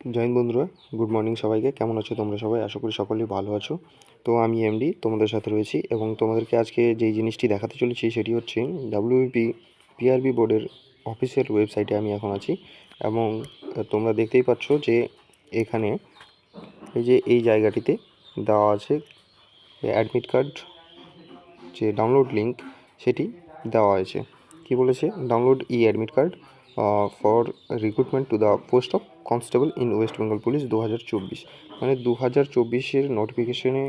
জয় হিন্দ বন্ধুরা, good morning সবাইকে। কেমন আছো তোমরা সবাই? আশা করি সকলেই ভালো আছো। তো আমি এমডি তোমাদের সাথে রয়েছি এবং তোমাদেরকে আজকে যেই জিনিসটি দেখাতে চলেছি সেটি হচ্ছে ডাব্লিউবিপি পিআরবি বোর্ডের অফিসিয়াল ওয়েবসাইটে আমি এখন আছি এবং তোমরা দেখতেই পাচ্ছ যে এখানে এই জায়গাটিতে দেওয়া আছে অ্যাডমিট কার্ড যে ডাউনলোড লিঙ্ক সেটি দেওয়া আছে। কি বলেছে? Download admit card for recruitment to the post of constable in West Bengal police 2024। মানে 2024-এর নোটিফিকেশনে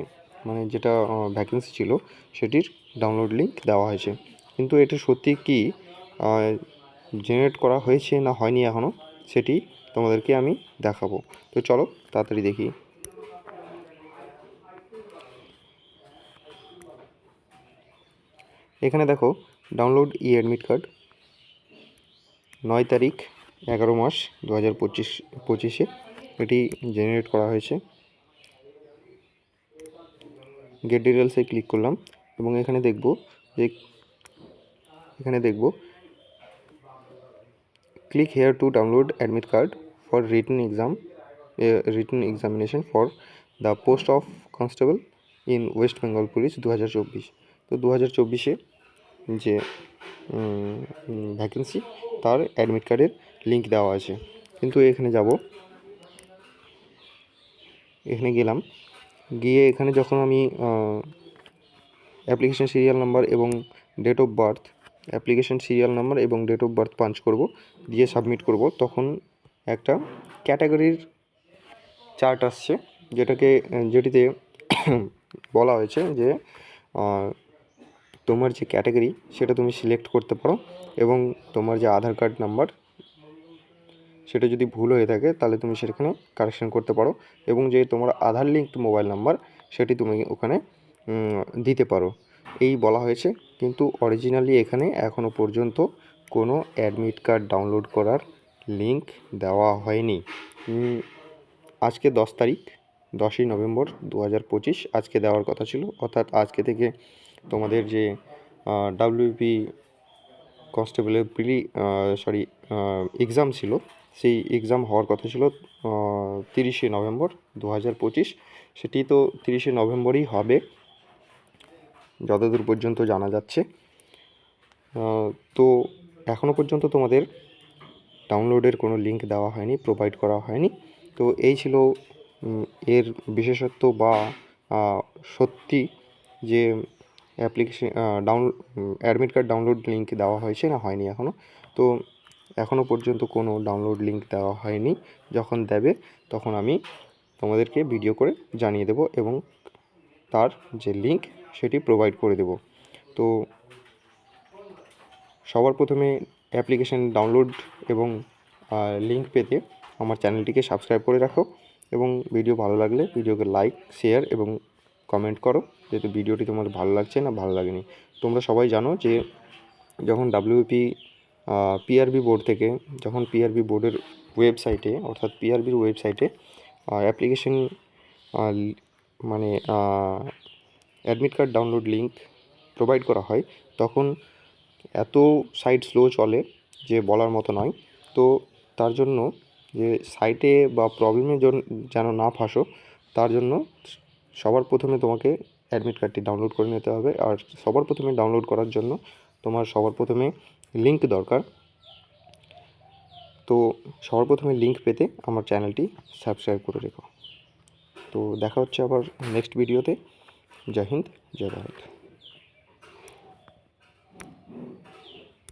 মানে যেটা ভ্যাকেন্সি ছিল সেটির ডাউনলোড লিঙ্ক দেওয়া হয়েছে। কিন্তু এটা সত্যি কি জেনারেট করা হয়েছে না হয়নি এখনও, সেটি তোমাদেরকে আমি দেখাবো। তো চলো তাড়াতাড়ি দেখি। এখানে দেখো, ডাউনলোড অ্যাডমিট কার্ড 9 তারিখ 11 মাস 2025 এটি জেনারেট করা হয়েছে। গেট ডিটেলসে ক্লিক করলাম এবং এখানে দেখব click here to download admit card for written examination for the post of constable in West Bengal police 2024। তো 2024-এ যে ভ্যাকেন্সি তার অ্যাডমিট কার্ডের লিঙ্ক দেওয়া আছে। কিন্তু এখানে গেলাম, গিয়ে এখানে যখন আমি অ্যাপ্লিকেশন সিরিয়াল নাম্বার এবং ডেট অফ বার্থ পাঞ্চ করব, দিয়ে সাবমিট করব, তখন একটা ক্যাটাগরির চার্ট আসছে যেটিতে বলা হয়েছে যে তোমার যে ক্যাটাগরি সেটা তুমি সিলেক্ট করতে পারো এবং তোমার যে আধার কার্ড নাম্বার সেটা যদি ভুল হয়ে থাকে তাহলে তুমি সেখানে কারেকশন করতে পারো এবং যে তোমার আধার লিঙ্কড মোবাইল নাম্বার সেটি তুমি ওখানে দিতে পারো, এই বলা হয়েছে। কিন্তু অরিজিনালি এখানে এখনও পর্যন্ত কোনো অ্যাডমিট কার্ড ডাউনলোড করার লিঙ্ক দেওয়া হয়নি। আজকে 10ই নভেম্বর 2025 আজকে দেওয়ার কথা ছিল, অর্থাৎ আজকে থেকে তোমাদের যে ডাব্লিউপি কনস্টেবলের এক্সাম ছিল, সেই এক্সাম হওয়ার কথা ছিল 30শে নভেম্বর 2025। সেটি তো 30শে নভেম্বরই হবে যতদূর পর্যন্ত জানা যাচ্ছে। তো এখনও পর্যন্ত তোমাদের ডাউনলোডের কোনো লিঙ্ক দেওয়া হয়নি, প্রোভাইড করা হয়নি। তো এই ছিল এর বিশেষত্ব বা সত্যি যে application admit card download link দেওয়া হয়েছে না হয়নি এখনও। তো এখনও পর্যন্ত কোনো ডাউনলোড লিঙ্ক দেওয়া হয়নি। যখন দেবে তখন আমি তোমাদেরকে ভিডিও করে জানিয়ে দেব এবং তার যে লিঙ্ক সেটি প্রোভাইড করে দেব। তো সবার প্রথমে অ্যাপ্লিকেশন ডাউনলোড এবং লিঙ্ক পেতে আমার চ্যানেলটিকে সাবস্ক্রাইব করে রাখো এবং ভিডিও ভালো লাগলে ভিডিওকে লাইক, শেয়ার এবং কমেন্ট করো যেহেতু ভিডিওটি তোমাদের ভালো লাগছে না ভালো লাগেনি। তোমরা সবাই জানো যে যখন পিআরবি বোর্ড থেকে যখন পিআরবি বোর্ডের ওয়েবসাইটে অর্থাৎ পিআরবির ওয়েবসাইটে অ্যাপ্লিকেশন মানে admit card download link provide করা হয়, তখন এত সাইট স্লো চলে যে বলার মতো নয়। তো তার জন্য যে সাইটে বা প্রবলেমে যেন না ফাঁসো, তার জন্য সবার প্রথমে তোমাকে অ্যাডমিট কার্ডটি ডাউনলোড করে নিতে হবে। আর সবার প্রথমে ডাউনলোড করার জন্য তোমার সবার প্রথমে লিঙ্ক দরকার। তো সবার প্রথমে লিঙ্ক পেতে আমার চ্যানেলটি সাবস্ক্রাইব করে রেখো। তো দেখা হচ্ছে আবার নেক্সট ভিডিওতে। জয় হিন্দ, জয় ভারত।